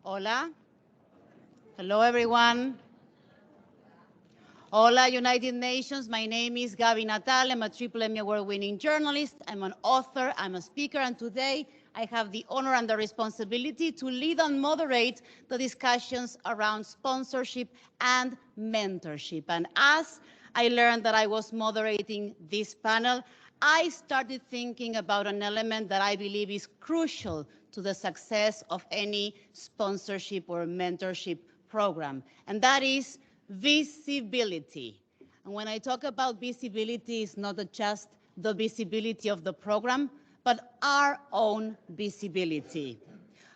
Hola. Hello, everyone. Hola, United Nations. My name is Gaby Natal. I'm a Triple Emmy Award-winning journalist. I'm an author. I'm a speaker. And today, I have the honor and the responsibility to lead and moderate the discussions around sponsorship and mentorship. And as I learned that I was moderating this panel, I started thinking about an element that I believe is crucial to the success of any sponsorship or mentorship program, and that is visibility. And when I talk about visibility, it's not just the visibility of the program, but our own visibility.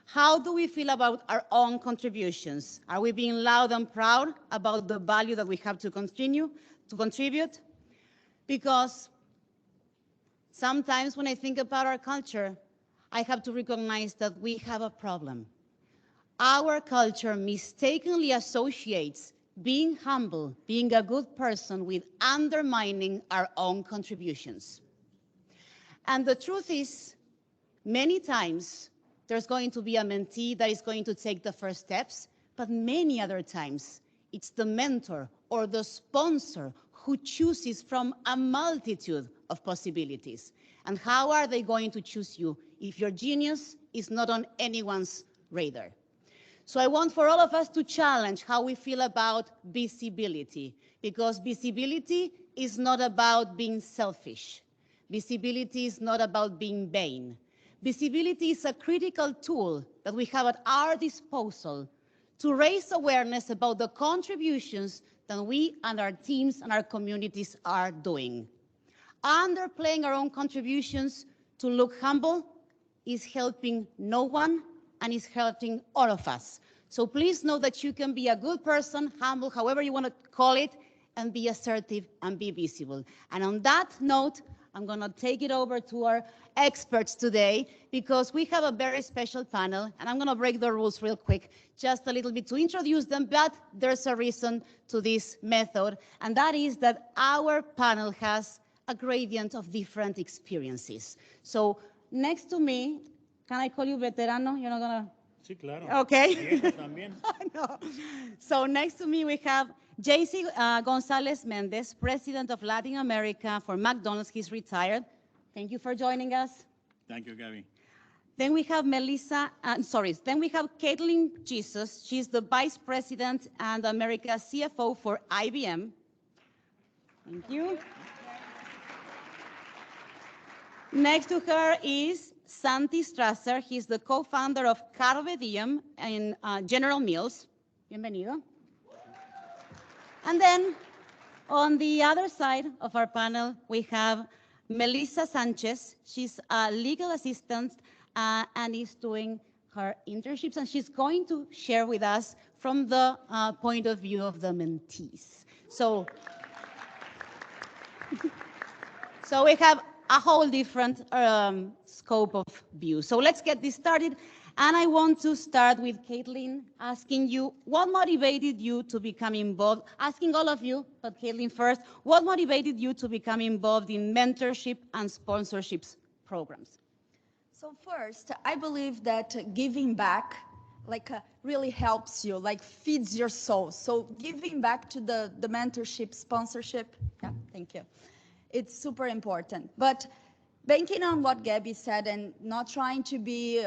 How do we feel about our own contributions? Are we being loud and proud about the value that we have to contribute? Because sometimes when I think about our culture, I have to recognize that we have a problem. Our culture mistakenly associates being humble, being a good person, with undermining our own contributions. And the truth is, many times, there's going to be a mentee that is going to take the first steps, but many other times, it's the mentor or the sponsor who chooses from a multitude of possibilities. And how are they going to choose you if your genius is not on anyone's radar? So I want for all of us to challenge how we feel about visibility, because visibility is not about being selfish. Visibility is not about being vain. Visibility is a critical tool that we have at our disposal to raise awareness about the contributions that we and our teams and our communities are doing. Underplaying our own contributions to look humble is helping no one and is helping all of us. So please know that you can be a good person, humble, however you want to call it, and be assertive and be visible. And on that note, I'm going to take it over to our experts today, because we have a very special panel, and I'm going to break the rules real quick, just a little bit to introduce them, but there's a reason to this method, and that is that our panel has a gradient of different experiences. So next to me, can I call you veterano? You're not going to... Sí, claro. Okay. Viejo también. No. So next to me, we have JC Gonzalez Mendez, President of Latin America for McDonald's. He's retired. Thank you for joining us. Thank you, Gabby. Then we have then we have Caitlin Jesus. She's the Vice President and America CFO for IBM. Thank you. Next to her is Santi Strasser. He's the co-founder of Carpe Diem in General Mills. Bienvenido. And then on the other side of our panel, we have Melissa Sanchez. She's a legal assistant and is doing her internships, and she's going to share with us from the point of view of the mentees. So we have a whole different scope of view. So let's get this started. And I want to start with Caitlin, asking you, what motivated you to become involved? Asking all of you, but Caitlin first, what motivated you to become involved in mentorship and sponsorships programs? So first, I believe that giving back really helps you, feeds your soul. So giving back to the mentorship, sponsorship, yeah, thank you. It's super important. But banking on what Gabby said and not trying to be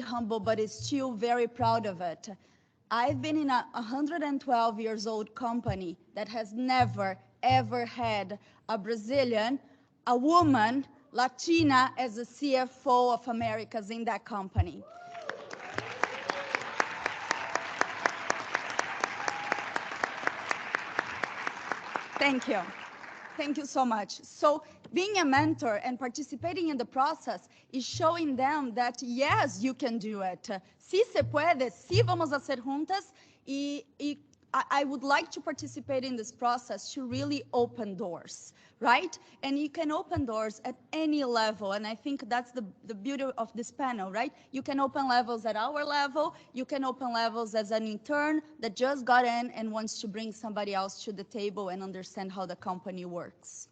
humble, but is still very proud of it. I've been in a 112 years old company that has never, ever had a Brazilian, a woman, Latina as a CFO of Americas in that company. Thank you. Thank you so much. So being a mentor and participating in the process is showing them that, yes, you can do it. Sí se puede, sí vamos a hacer juntas. I would like to participate in this process to really open doors, right? And you can open doors at any level. And I think that's the beauty of this panel, right? You can open levels at our level. You can open levels as an intern that just got in and wants to bring somebody else to the table and understand how the company works.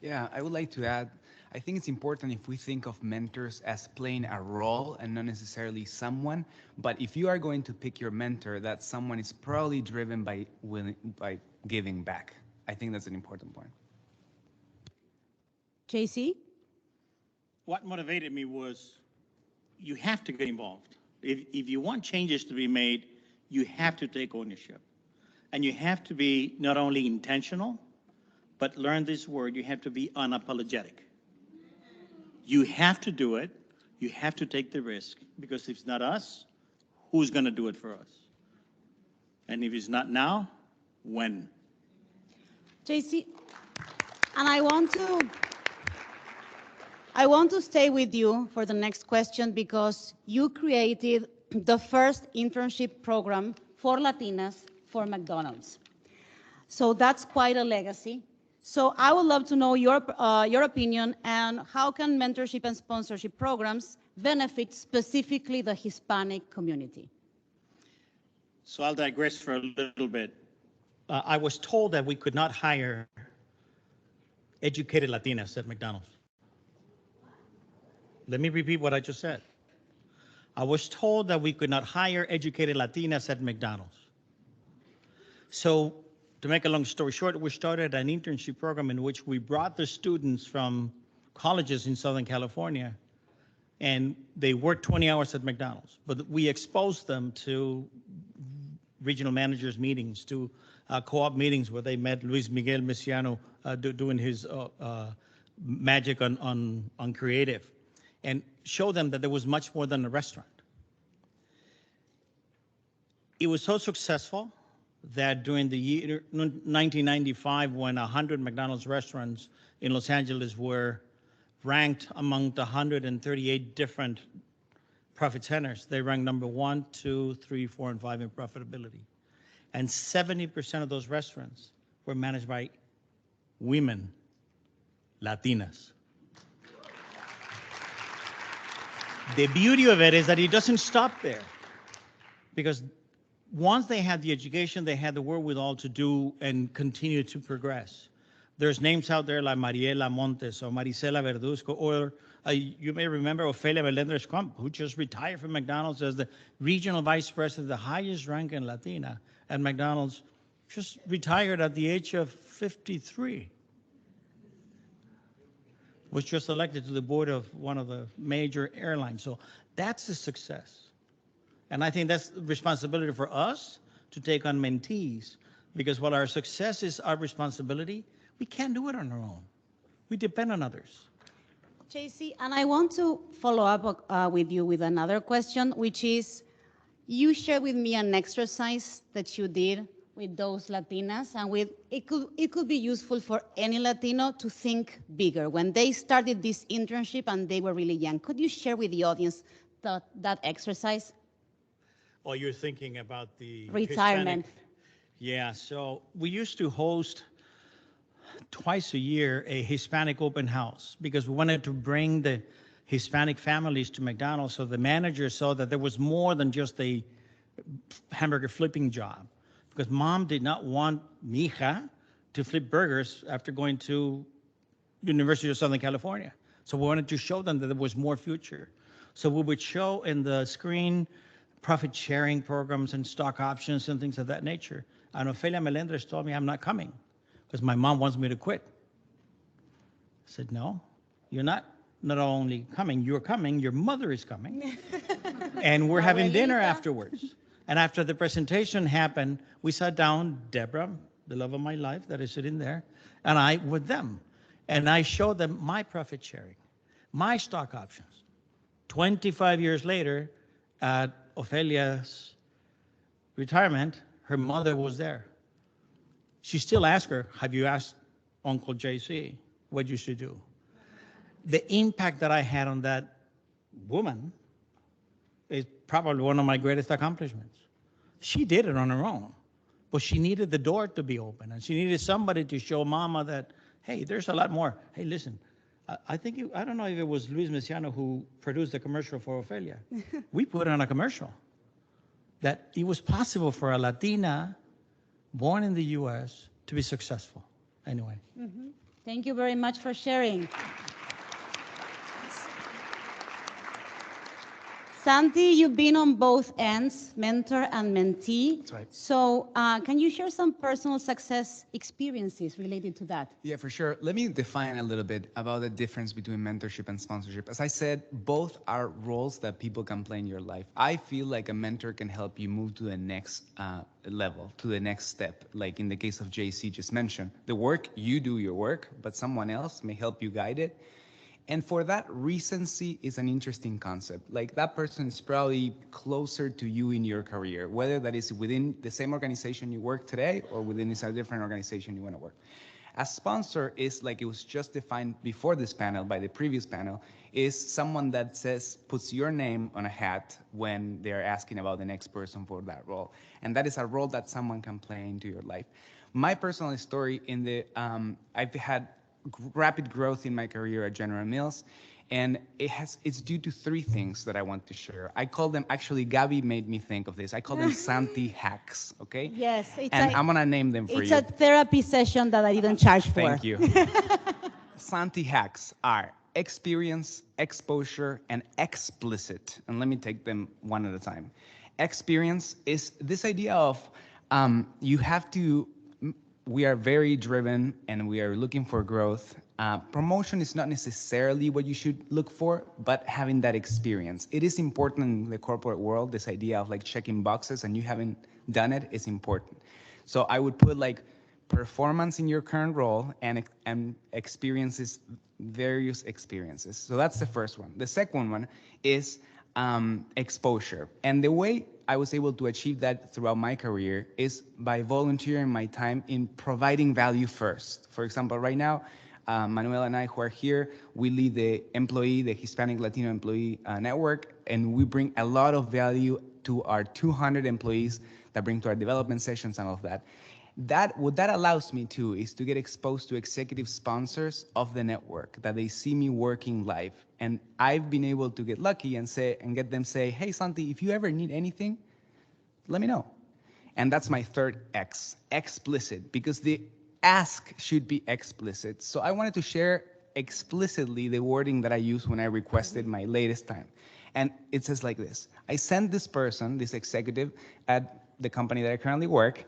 Yeah, I would like to add, I think it's important if we think of mentors as playing a role and not necessarily someone. But if you are going to pick your mentor, that someone is probably driven by giving back. I think that's an important point. JC? What motivated me was you have to get involved. If you want changes to be made, you have to take ownership. And you have to be not only intentional, but learn this word, you have to be unapologetic. You have to do it. You have to take the risk, because if it's not us, who's going to do it for us? And if it's not now, when? JC, and I want to stay with you for the next question, because you created the first internship program for Latinas for McDonald's. So that's quite a legacy. So I would love to know your opinion, and how can mentorship and sponsorship programs benefit specifically the Hispanic community? So I'll digress for a little bit. I was told that we could not hire educated Latinas at McDonald's. Let me repeat what I just said. I was told that we could not hire educated Latinas at McDonald's. So, to make a long story short, we started an internship program in which we brought the students from colleges in Southern California, and they worked 20 hours at McDonald's. But we exposed them to regional managers meetings, to co-op meetings where they met Luis Miguel Messiano doing his magic on creative, and show them that there was much more than a restaurant. It was so successful that during the year 1995, when 100 McDonald's restaurants in Los Angeles were ranked among the 138 different profit centers, they ranked number 1, 2, 3, 4, and 5 in profitability. And 70% of those restaurants were managed by women, Latinas. The beauty of it is that it doesn't stop there, because once they had the education, they had the wherewithal to do and continue to progress. There's names out there like Mariela Montes or Marisela Verduzco, or you may remember Ofelia Melendres-Crump, who just retired from McDonald's as the regional vice president, the highest ranking Latina at McDonald's, just retired at the age of 53. Was just elected to the board of one of the major airlines. So that's a success. And I think that's the responsibility for us to take on mentees, because while our success is our responsibility, we can't do it on our own. We depend on others. JC, and I want to follow up with you with another question, which is, you shared with me an exercise that you did with those Latinas, and it could be useful for any Latino to think bigger. When they started this internship and they were really young, could you share with the audience that exercise? Oh, you're thinking about the retirement. Hispanic. Yeah, so we used to host twice a year a Hispanic open house, because we wanted to bring the Hispanic families to McDonald's, so the manager saw that there was more than just a hamburger flipping job. Because mom did not want mi hija to flip burgers after going to University of Southern California. So we wanted to show them that there was more future. So we would show in the screen profit sharing programs and stock options and things of that nature. And Ofelia Melendres told me, I'm not coming because my mom wants me to quit. I said, no, you're not only coming, you're coming, your mother is coming. And we're having dinner afterwards. And after the presentation happened, we sat down, Deborah, the love of my life that is sitting there, and I with them. And I showed them my profit sharing, my stock options. 25 years later, at Ophelia's retirement, her mother was there. She still asked her, have you asked Uncle JC what you should do? The impact that I had on that woman is probably one of my greatest accomplishments. She did it on her own, but she needed the door to be open, and she needed somebody to show mama that, hey, there's a lot more. Hey, listen, I don't know if it was Luis Messiano who produced the commercial for Ophelia. We put on a commercial that it was possible for a Latina born in the U.S. to be successful. Anyway. Mm-hmm. Thank you very much for sharing. Santi, you've been on both ends, mentor and mentee. That's right. So can you share some personal success experiences related to that? Yeah, for sure. Let me define a little bit about the difference between mentorship and sponsorship. As I said, both are roles that people can play in your life. I feel like a mentor can help you move to the next level, to the next step. Like in the case of JC just mentioned, the work, you do your work, but someone else may help you guide it. And for that, recency is an interesting concept. Like that person is probably closer to you in your career, whether that is within the same organization you work today or within a different organization you want to work. A sponsor is, like it was just defined before this panel by the previous panel, is someone that puts your name on a hat when they're asking about the next person for that role. And that is a role that someone can play into your life. My personal story I've had rapid growth in my career at General Mills, and it's due to three things that I want to share. I call them, actually Gabby made me think of this. I call them Santi hacks, okay? Yes, And I'm gonna name them for it's you. a therapy session that I didn't charge for. Thank you. Santi hacks are experience, exposure, and explicit. And let me take them one at a time. Experience is this idea of you have to, we are very driven and we are looking for growth. Promotion is not necessarily what you should look for, but having that experience. It is important in the corporate world, this idea of like checking boxes and you haven't done it is important. So I would put like performance in your current role and experiences, various experiences. So that's the first one. The second one is exposure. And the way I was able to achieve that throughout my career is by volunteering my time in providing value first. For example, right now, Manuel and I who are here, we lead the Hispanic Latino employee network, and we bring a lot of value to our 200 employees that bring to our development sessions and all of that. What that allows me to is to get exposed to executive sponsors of the network, that they see me working live. And I've been able to get lucky and get them say, hey, Santi, if you ever need anything, let me know. And that's my third X, explicit, because the ask should be explicit. So I wanted to share explicitly the wording that I used when I requested my latest time. And it says like this: I sent this person, this executive at the company that I currently work,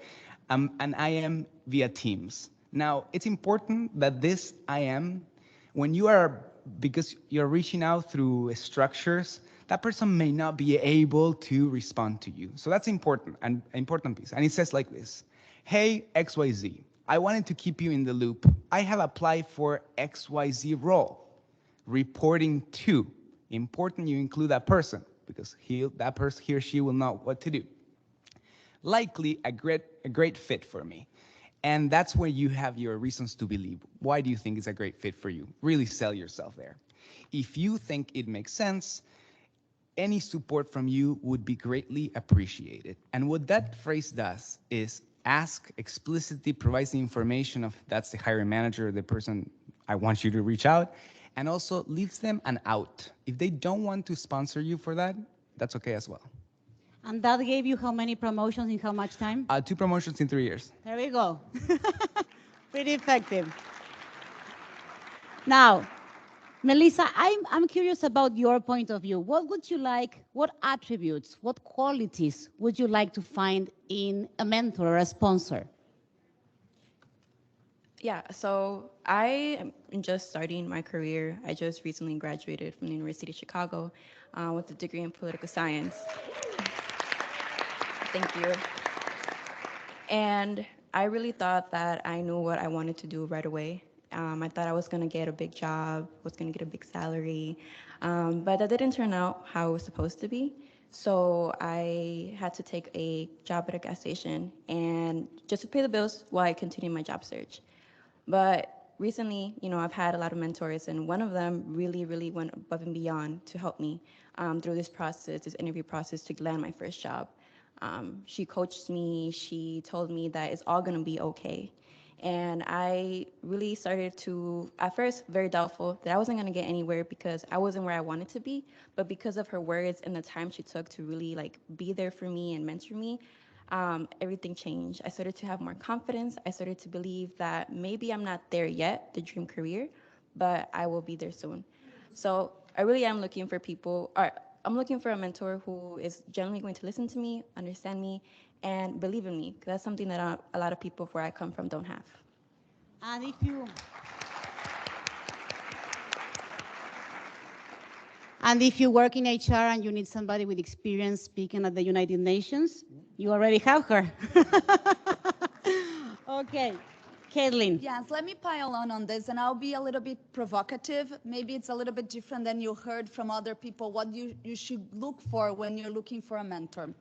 an IM via Teams. Now, it's important that this IM, when you are, because you're reaching out through structures, that person may not be able to respond to you. So that's important, an important piece. And it says like this: hey, XYZ, I wanted to keep you in the loop. I have applied for XYZ role. Reporting to. Important you include that person, because he or she will know what to do. Likely a great fit for me. And that's where you have your reasons to believe. Why do you think it's a great fit for you? Really sell yourself there. If you think it makes sense, any support from you would be greatly appreciated. And what that phrase does is ask explicitly, provides the information of that's the hiring manager, the person I want you to reach out, and also leaves them an out. If they don't want to sponsor you for that, that's okay as well. And that gave you how many promotions in how much time? 2 promotions in 3 years. There we go. Pretty effective. Now, Melissa, I'm curious about your point of view. What attributes, what qualities would you like to find in a mentor or a sponsor? Yeah, so I am just starting my career. I just recently graduated from the University of Chicago with a degree in political science. Thank you. And I really thought that I knew what I wanted to do right away. I thought I was going to get a big job, was going to get a big salary, but that didn't turn out how it was supposed to be. So I had to take a job at a gas station and just to pay the bills while I continued my job search. But recently, I've had a lot of mentors, and one of them really, really went above and beyond to help me through this process, this interview process to land my first job. She coached me. She told me that it's all going to be okay. And I really started to, at first, very doubtful that I wasn't going to get anywhere because I wasn't where I wanted to be. But because of her words and the time she took to really be there for me and mentor me, everything changed. I started to have more confidence. I started to believe that maybe I'm not there yet, the dream career, but I will be there soon. So I really am looking for people, or I'm looking for a mentor who is generally going to listen to me, understand me, and believe in me. 'Cause that's something that a lot of people where I come from don't have. And if you and if you work in HR and you need somebody with experience speaking at the United Nations, you already have her. Okay, Caitlin. Yes, let me pile on this, and I'll be a little bit provocative. Maybe it's a little bit different than you heard from other people, what you should look for when you're looking for a mentor.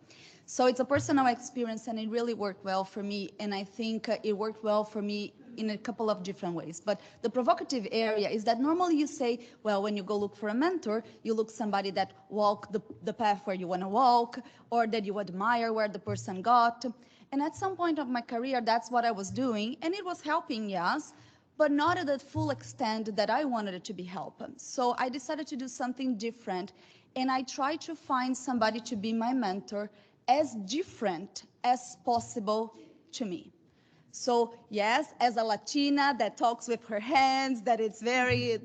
So it's a personal experience, and it really worked well for me, and I think it worked well for me in a couple of different ways. But the provocative area is that normally you say, well, when you go look for a mentor, you look somebody that walk the path where you want to walk, or that you admire where the person got. And at some point of my career, that's what I was doing, and it was helping, yes, but not at the full extent that I wanted it to be helping. So I decided to do something different, and I tried to find somebody to be my mentor as different as possible to me. So yes, as a Latina that talks with her hands, that it's very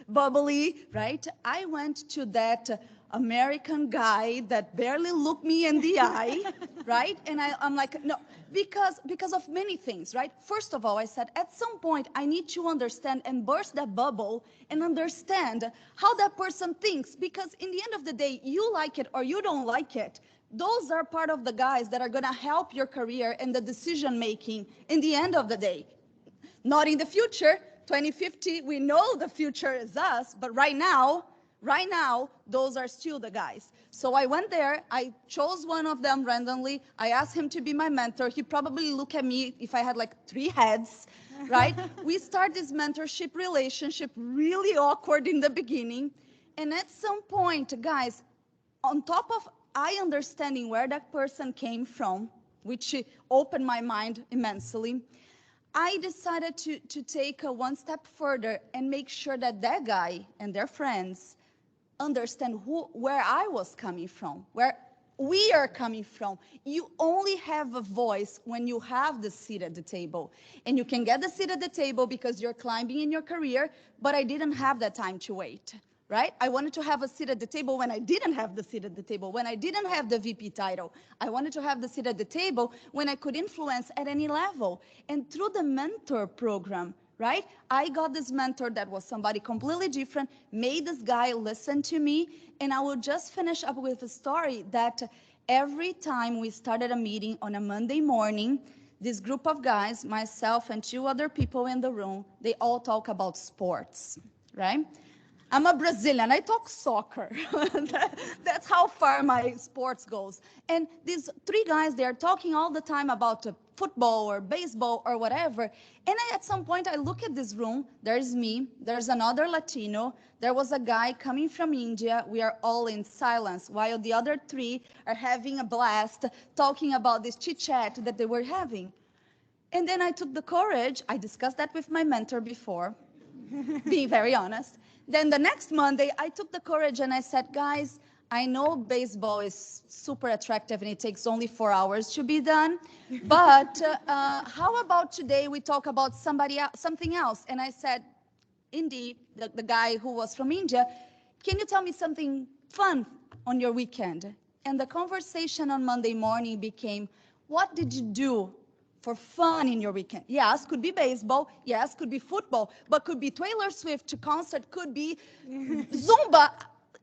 bubbly, right? I went to that American guy that barely looked me in the eye, right? And I'm like, no, because of many things, right? First of all, I said, at some point, I need to understand and burst that bubble and understand how that person thinks, because in the end of the day, you like it or you don't like it. Those are part of the guys that are going to help your career and the decision making in the end of the day. Not in the future. 2050, we know the future is us, but right now, those are still the guys. So I went there, I chose one of them randomly. I asked him to be my mentor. He probably looked at me if I had like 3 heads, right? We start this mentorship relationship, really awkward in the beginning. And at some point, guys, on top of I understanding where that person came from, which opened my mind immensely, I decided to take one step further and make sure that that guy and their friends understand where I was coming from, where we are coming from. You only have a voice when you have the seat at the table. And you can get the seat at the table because you're climbing in your career, but I didn't have that time to wait. Right? I wanted to have a seat at the table when I didn't have the seat at the table, when I didn't have the VP title. I wanted to have the seat at the table when I could influence at any level. And through the mentor program, right? I got this mentor that was somebody completely different, made this guy listen to me. And I will just finish up with a story that every time we started a meeting on a Monday morning, this group of guys, myself and 2 other people in the room, they all talk about sports, right? I'm a Brazilian. I talk soccer. That's how far my sports goes. And these 3 guys, they're talking all the time about football or baseball or whatever. And at some point, I look at this room. There's me. There's another Latino. There was a guy coming from India. We are all in silence while the other 3 are having a blast talking about this chit-chat that they were having. And then I took the courage. I discussed that with my mentor before, being very honest. Then the next Monday, I took the courage and I said, guys, I know baseball is super attractive and it takes only 4 hours to be done, but how about today we talk about something else? And I said, Indy, the guy who was from India, can you tell me something fun on your weekend? And the conversation on Monday morning became, what did you do for fun in your weekend? Yes, could be baseball. Yes, could be football. But could be Taylor Swift concert. Could be Zumba.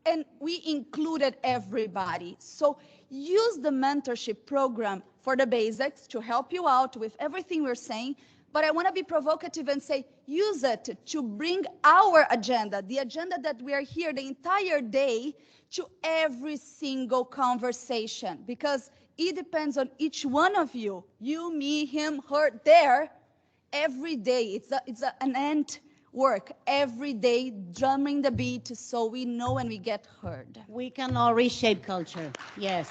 And we included everybody. So use the mentorship program for the basics to help you out with everything we're saying. But I want to be provocative and say, use it to bring our agenda, the agenda that we are here the entire day, to every single conversation. Because it depends on each one of you. You, me, him, her, there. Every day. It's an ant work. Every day drumming the beat so we know when we get heard. We can all reshape culture. Yes.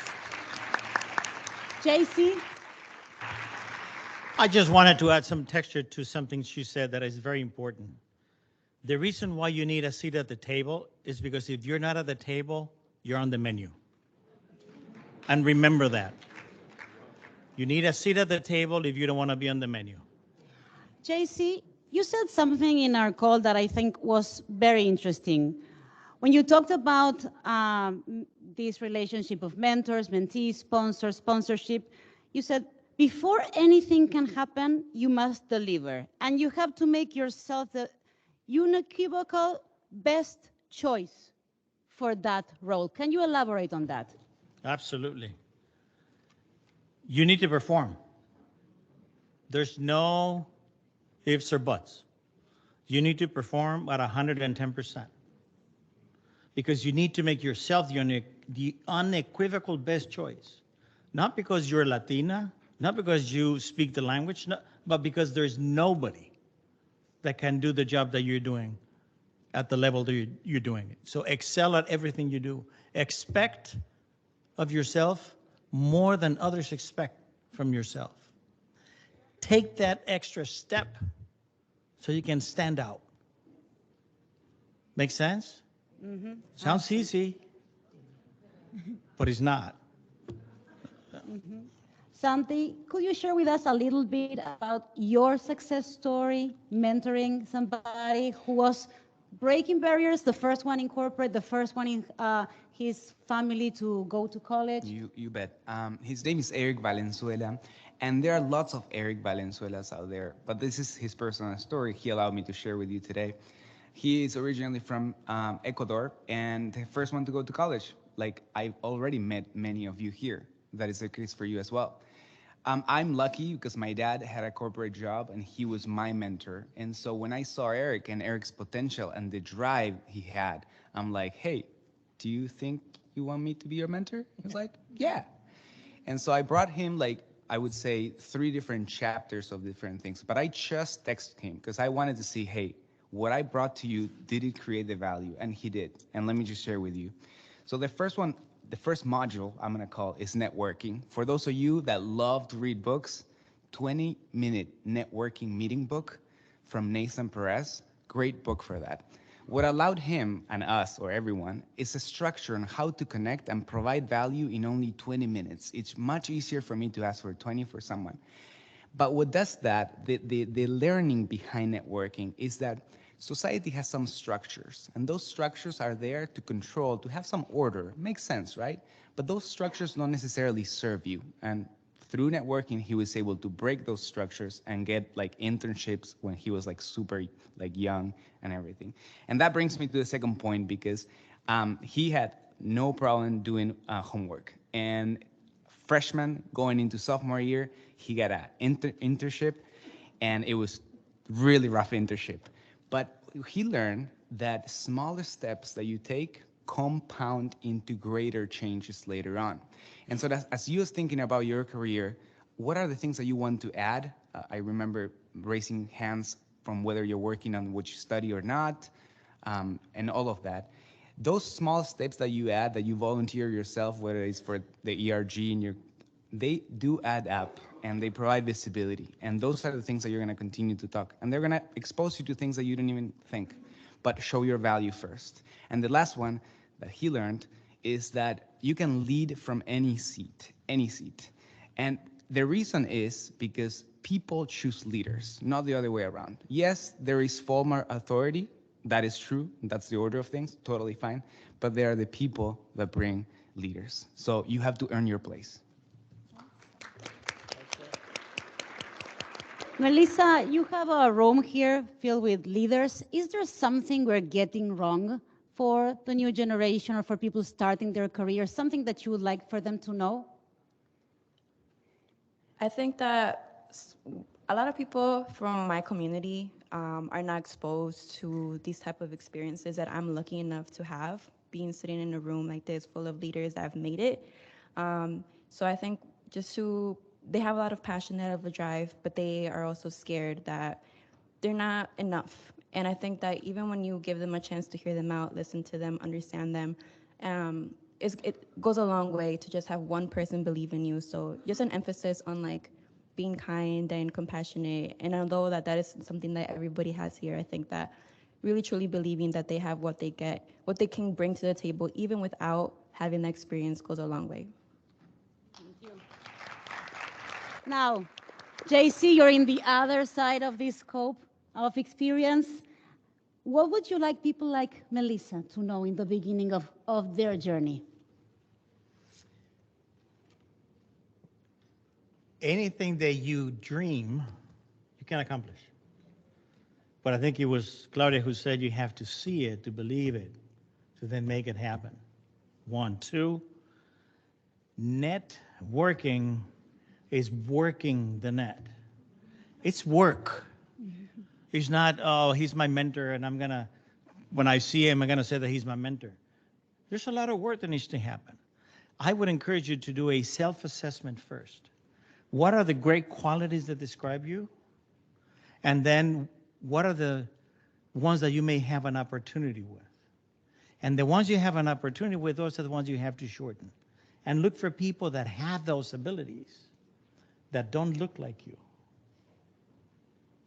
JC? I just wanted to add some texture to something she said that is very important. The reason why you need a seat at the table is because if you're not at the table, you're on the menu. And remember that. You need a seat at the table if you don't want to be on the menu. JC, you said something in our call that I think was very interesting. When you talked about this relationship of mentors, mentees, sponsors, sponsorship, you said before anything can happen, you must deliver. And you have to make yourself the unequivocal best choice for that role. Can you elaborate on that? Absolutely. You need to perform. There's no ifs or buts. You need to perform at 110%. Because you need to make yourself the unequivocal best choice. Not because you're Latina, not because you speak the language, but because there's nobody that can do the job that you're doing at the level that you're doing it. So excel at everything you do. Expect of yourself more than others expect from yourself. Take that extra step so you can stand out. Make sense? Mm-hmm. Sounds easy, but it's not. Mm-hmm. Santi, could you share with us a little bit about your success story, mentoring somebody who was breaking barriers, the first one in corporate, the first one in his family to go to college? You bet. His name is Eric Valenzuela, and there are lots of Eric Valenzuelas out there, but this is his personal story he allowed me to share with you today. He is originally from Ecuador and the first one to go to college. Like, I've already met many of you here. That is the case for you as well. I'm lucky because my dad had a corporate job and he was my mentor. And so when I saw Eric and Eric's potential and the drive he had, I'm like, hey, do you think you want me to be your mentor? He was like, yeah. And so I brought him, like, I would say 3 different chapters of different things. But I just texted him because I wanted to see, hey, what I brought to you, did it create the value? And he did. And let me just share with you. So the first one, the first module I'm going to call is networking. For those of you that love to read books, 20-minute networking meeting book from Nathan Perez, great book for that. What allowed him and us or everyone is a structure on how to connect and provide value in only 20 minutes. It's much easier for me to ask for 20 for someone. But what does that, the learning behind networking is that society has some structures, and those structures are there to control, to have some order. Makes sense, right? But those structures don't necessarily serve you. And through networking, he was able to break those structures and get like internships when he was like super like young and everything. And that brings me to the second point because he had no problem doing homework. And freshman going into sophomore year, he got an internship, and it was really rough internship. But he learned that smaller steps that you take compound into greater changes later on. And so that, as you was thinking about your career, what are the things that you want to add? I remember raising hands from whether you're working on what you study or not, and all of that. Those small steps that you add, that you volunteer yourself, whether it's for the ERG in your, they do add up and they provide visibility. And those are the things that you're going to continue to talk. And they're going to expose you to things that you didn't even think, but show your value first. And the last one that he learned is that you can lead from any seat, any seat. And the reason is because people choose leaders, not the other way around. Yes, there is formal authority. That is true. That's the order of things. Totally fine. But they are the people that bring leaders. So you have to earn your place. Melissa, you have a room here filled with leaders. Is there something we're getting wrong for the new generation or for people starting their career? Something that you would like for them to know? I think that a lot of people from my community are not exposed to these type of experiences that I'm lucky enough to have, being sitting in a room like this full of leaders that have made it. So I think they have a lot of passion, they have a drive, but they are also scared that they're not enough. And I think that even when you give them a chance to hear them out, listen to them, understand them, it goes a long way to just have one person believe in you. So just an emphasis on like being kind and compassionate. And although that is something that everybody has here, I think that really truly believing that they have what they can bring to the table, even without having the experience, goes a long way. Thank you. Now, JC, you're in the other side of this scope of experience. what would you like people like Melissa to know in the beginning of their journey? Anything that you dream, you can accomplish. But I think it was Claudia who said you have to see it to believe it, to then make it happen. 1, 2, networking is working the net. It's work. It's not, oh, he's my mentor and I'm gonna, when I see him, I'm gonna say that he's my mentor. There's a lot of work that needs to happen. I would encourage you to do a self-assessment first. What are the great qualities that describe you? And then what are the ones that you may have an opportunity with? And the ones you have an opportunity with, those are the ones you have to shorten. And look for people that have those abilities that don't look like you.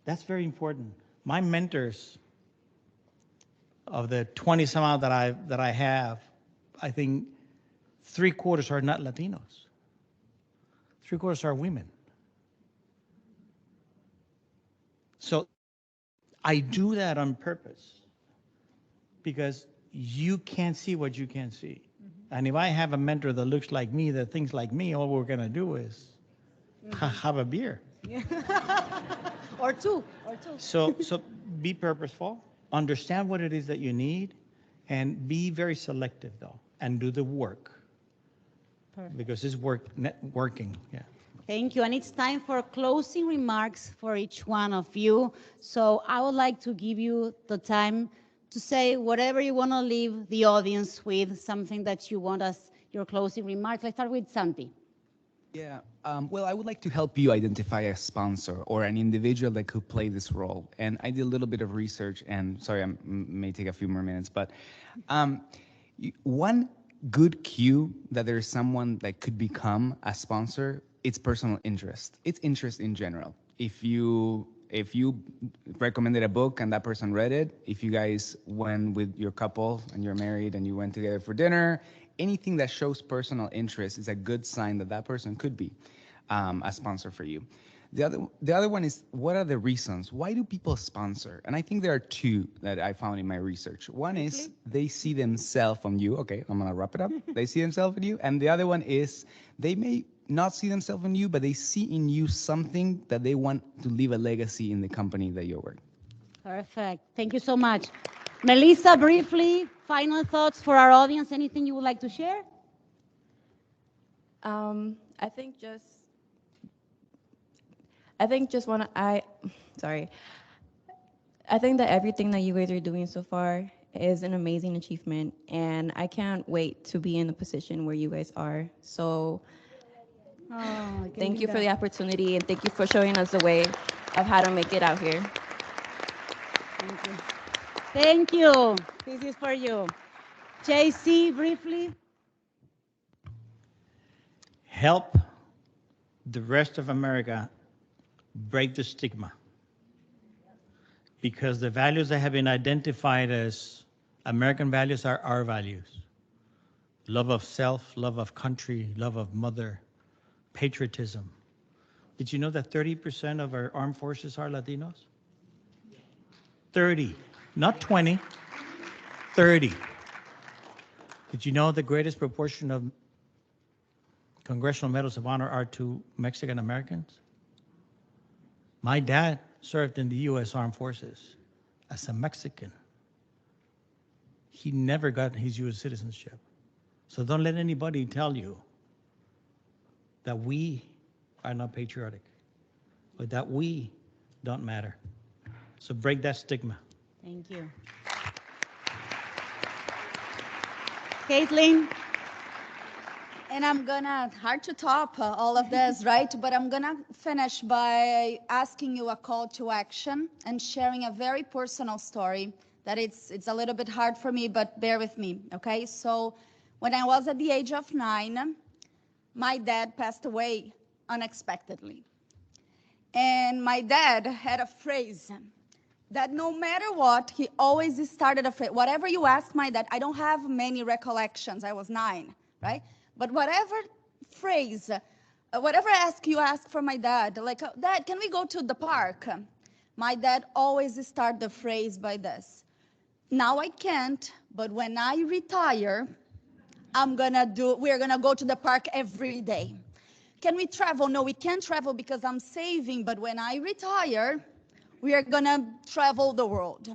That's very important. My mentors, of the 20 some odd that I have, I think 3/4 are not Latinos. 3/4 are women. So I do that on purpose because you can't see what you can't see. And if I have a mentor that looks like me, that thinks like me, all we're going to do is have a beer. Or two. So be purposeful, understand what it is that you need, and be very selective, though, and do the work. Perfect. Because it's working, yeah. Thank you. And it's time for closing remarks for each one of you. So I would like to give you the time to say whatever you want to leave the audience with, something that you want as your closing remarks. Let's start with Santi. Yeah, well, I would like to help you identify a sponsor or an individual that could play this role. And I did a little bit of research, and sorry, I may take a few more minutes, but one good cue that there's someone that could become a sponsor, it's personal interest. It's interest in general. If you recommended a book and that person read it, if you guys went with your couple and you're married and you went together for dinner, anything that shows personal interest is a good sign that that person could be a sponsor for you. The other one is, what are the reasons? Why do people sponsor? And I think there are two that I found in my research. One is they see themselves on you. Okay, I'm gonna wrap it up. They see themselves in you. And the other one is they may not see themselves in you, but they see in you something that they want to leave a legacy in the company that you're working. Perfect. Thank you so much. Melissa, briefly, final thoughts for our audience. Anything you would like to share? I think that everything that you guys are doing so far is an amazing achievement, and I can't wait to be in the position where you guys are. So thank you for the opportunity, and thank you for showing us the way of how to make it out here. Thank you. Thank you. This is for you. JC, briefly. Help the rest of America break the stigma. Because the values that have been identified as American values are our values. Love of self, love of country, love of mother, patriotism. Did you know that 30% of our armed forces are Latinos? 30, not 20, 30. Did you know the greatest proportion of Congressional Medals of Honor are to Mexican Americans? My dad served in the U.S. Armed Forces as a Mexican. He never got his U.S. citizenship. So don't let anybody tell you that we are not patriotic or that we don't matter. So break that stigma. Thank you. Caitlin. And I'm gonna, hard to top all of this, right? But I'm gonna finish by asking you a call to action and sharing a very personal story that it's a little bit hard for me, but bear with me, okay? So when I was at the age of 9, my dad passed away unexpectedly. And my dad had a phrase that no matter what, he always started a phrase. Whatever you ask my dad, I don't have many recollections, I was 9, right? But whatever phrase, whatever you ask for my dad, like, Dad, can we go to the park? My dad always started the phrase by this: Now I can't, but when I retire, we're gonna go to the park every day. Can we travel? No, we can't travel because I'm saving, but when I retire, we are gonna travel the world.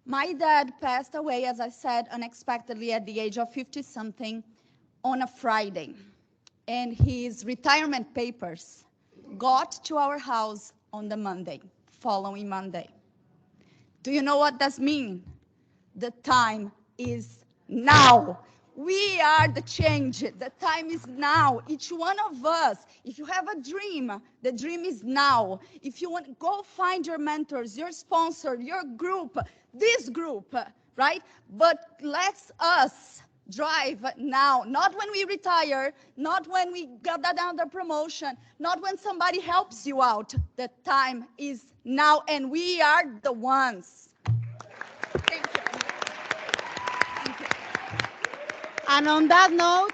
My dad passed away, as I said, unexpectedly at the age of 50 something on a Friday. And his retirement papers got to our house on the Monday, following Monday. Do you know what that means? The time is now. We are the change. The time is now. Each one of us, if you have a dream, the dream is now. If you want, go find your mentors, your sponsor, your group, this group, right? But let's us drive now, not when we retire, not when we got another promotion, not when somebody helps you out. The time is now, and we are the ones. Thank you. And on that note,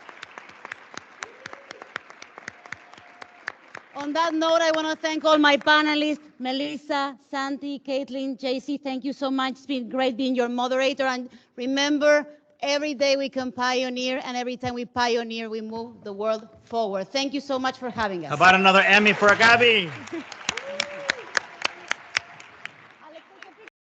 I want to thank all my panelists, Melissa, Santi, Caitlin, JC. Thank you so much. It's been great being your moderator. And remember, every day we can pioneer, and every time we pioneer, we move the world forward. Thank you so much for having us. How about another Emmy for Gabi?